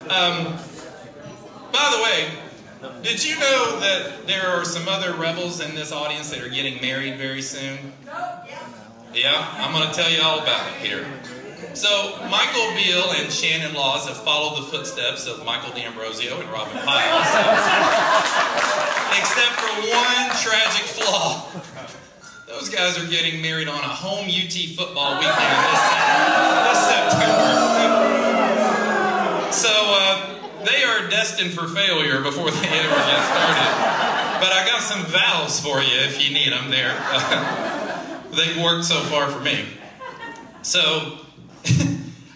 By the way, did you know that there are some other rebels in this audience that are getting married very soon? Yeah, I'm going to tell you all about it here. So, Michael Beale and Shannon Laws have followed the footsteps of Michael D'Ambrosio and Robin Piles. Except for one tragic flaw. Those guys are getting married on a home UT football weekend this September. So, they are destined for failure before they ever get started. But I got some vows for you if you need them there. They've worked so far for me. So,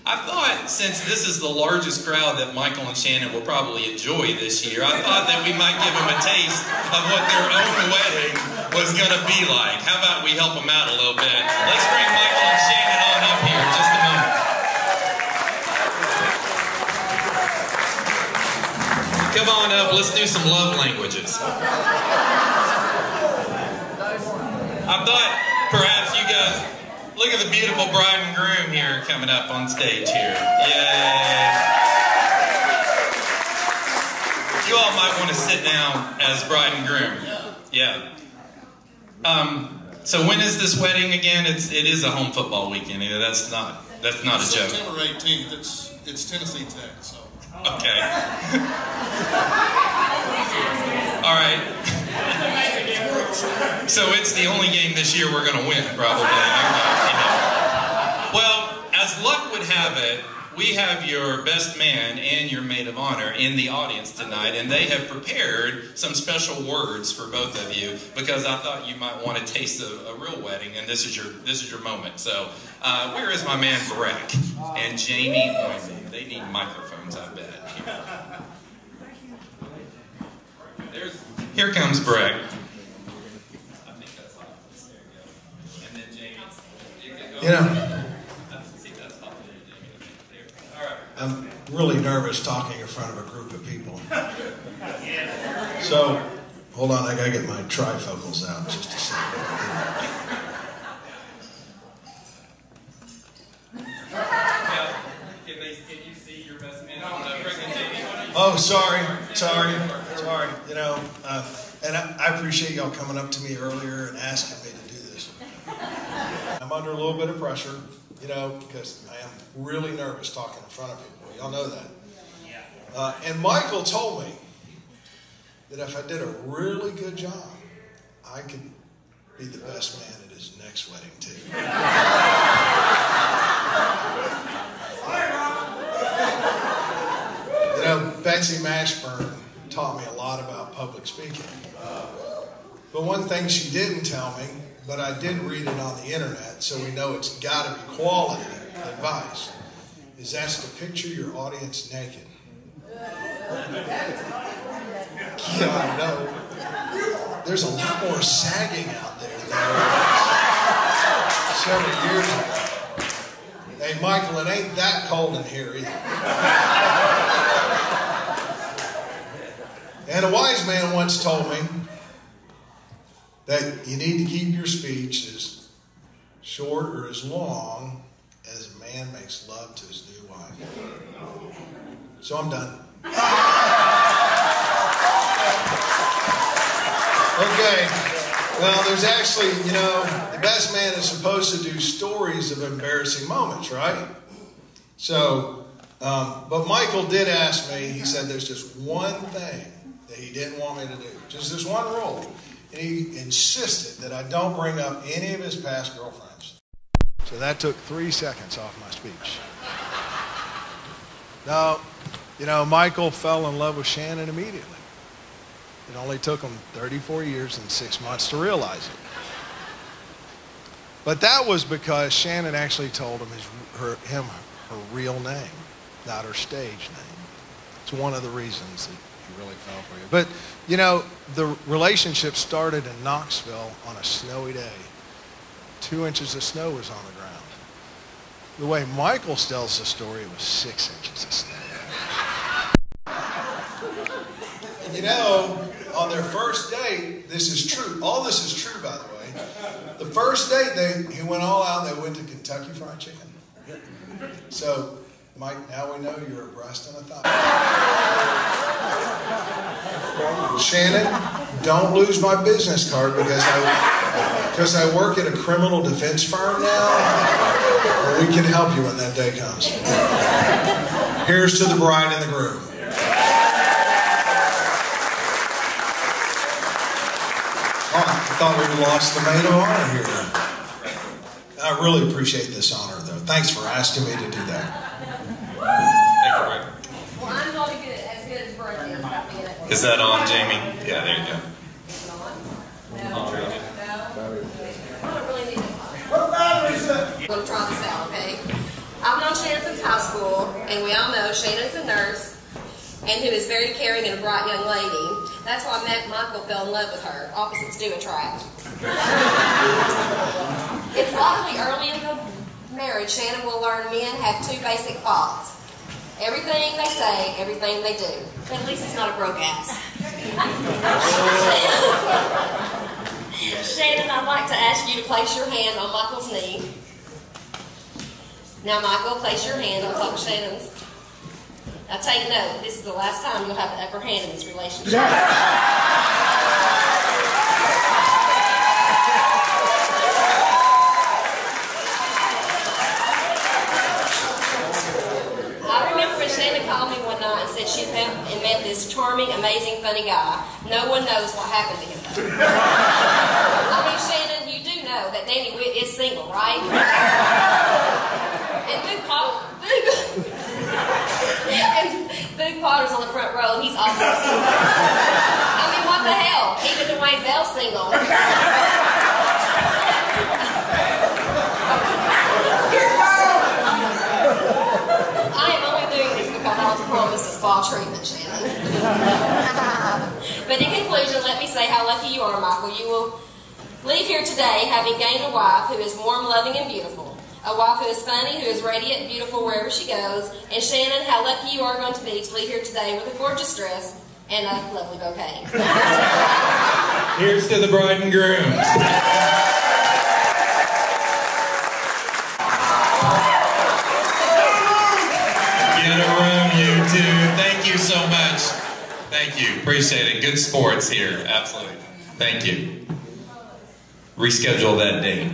I thought, since this is the largest crowd that Michael and Shannon will probably enjoy this year, I thought that we might give them a taste of what their own wedding was going to be like. How about we help them out a little bit? Let's bring Michael and Shannon on up here in just a moment. Come on up, let's do some love languages. I thought perhaps you guys, look at the beautiful bride and groom here coming up on stage here. Yay! You all might want to sit down as bride and groom. Yeah. So when is this wedding again? It is a home football weekend. That's not a joke. September 18th. It's Tennessee Tech. So. Okay. All right. So it's the only game this year we're going to win, probably. Well, as luck would have it, we have your best man and your maid of honor in the audience tonight, and they have prepared some special words for both of you because I thought you might want to taste a real wedding, and this is your moment. So, where is my man Breck and Jamie Oyney? They need microphones, I bet. Here comes Breck. I think that's hot. There you go. And then Jamie. You know, All right. I'm really nervous talking in front of a group of people. So, hold on, I gotta get my trifocals out just a second. Can you see your best man? Oh, sorry. You know, and I appreciate y'all coming up to me earlier and asking me to do this. I'm under a little bit of pressure, you know, because I am really nervous talking in front of people. Y'all know that. And Michael told me that if I did a really good job, I could be the best man at his next wedding, too. You know, Betsy Mashburn taught me a lot about public speaking. But one thing she didn't tell me, but I did read it on the internet, so we know it's got to be quality advice, is that's to picture your audience naked. Yeah, I know. There's a lot more sagging out there than there was several years ago. Hey, Michael, it ain't that cold in here either. And a wise man once told me that you need to keep your speech as short or as long as a man makes love to his new wife. So I'm done. Okay. Well, there's actually, you know, the best man is supposed to do stories of embarrassing moments, right? So, but Michael did ask me, he said there's just one thing that he didn't want me to do. Just this one rule. And he insisted that I don't bring up any of his past girlfriends. So that took 3 seconds off my speech. Now, you know, Michael fell in love with Shannon immediately. It only took him 34 years and 6 months to realize it. But that was because Shannon actually told him her real name, not her stage name. It's one of the reasons that he really fell for you. But, you know, the relationship started in Knoxville on a snowy day. 2 inches of snow was on the ground. The way Michael tells the story, it was 6 inches of snow. You know, on their first date, this is true. All this is true, by the way. The first date, he went all out. They went to Kentucky Fried Chicken. So, Mike, now we know you're a breast and a thigh. Shannon, don't lose my business card because I work at a criminal defense firm now. And we can help you when that day comes. Here's to the bride and the groom. Oh, I thought we lost the maid of honor here. I really appreciate this honor, though. Thanks for asking me to do that. Well, I'm not as good as Brett is. Is that on, Jamie? Yeah, there you go. I'm going to try this out, okay? I've known Shannon since high school, and we all know Shannon's a nurse, and who is very caring and a bright young lady. That's why Michael fell in love with her. Opposites do attract. It's likely early in the marriage, Shannon will learn men have two basic faults. Everything they say, everything they do. But at least it's not a broke ass. Shannon, I'd like to ask you to place your hand on Michael's knee. Now, Michael, place your hand on top of Shannon's. Now, take note. This is the last time you'll have the upper hand in this relationship. I remember when Shannon called me one night and said she found and met this charming, amazing, funny guy. No one knows what happened to him. I mean, Shannon, you do know that Danny Witt is single, right? And Boog Potter's on the front row, and he's also single. I mean, what the hell? Even Dwayne Bell's single. I am only doing this because I was promised a spa treatment, Shannon. But in conclusion, let me say how lucky you are, Michael. You will leave here today having gained a wife who is warm, loving, and beautiful. A wife who is funny, who is radiant and beautiful wherever she goes. And Shannon, how lucky you are going to be to leave here today with a gorgeous dress and a lovely bouquet. Here's to the bride and groom. Get a room, you two. Thank you so much. Thank you. Appreciate it. Good sports here. Absolutely. Thank you. Reschedule that date.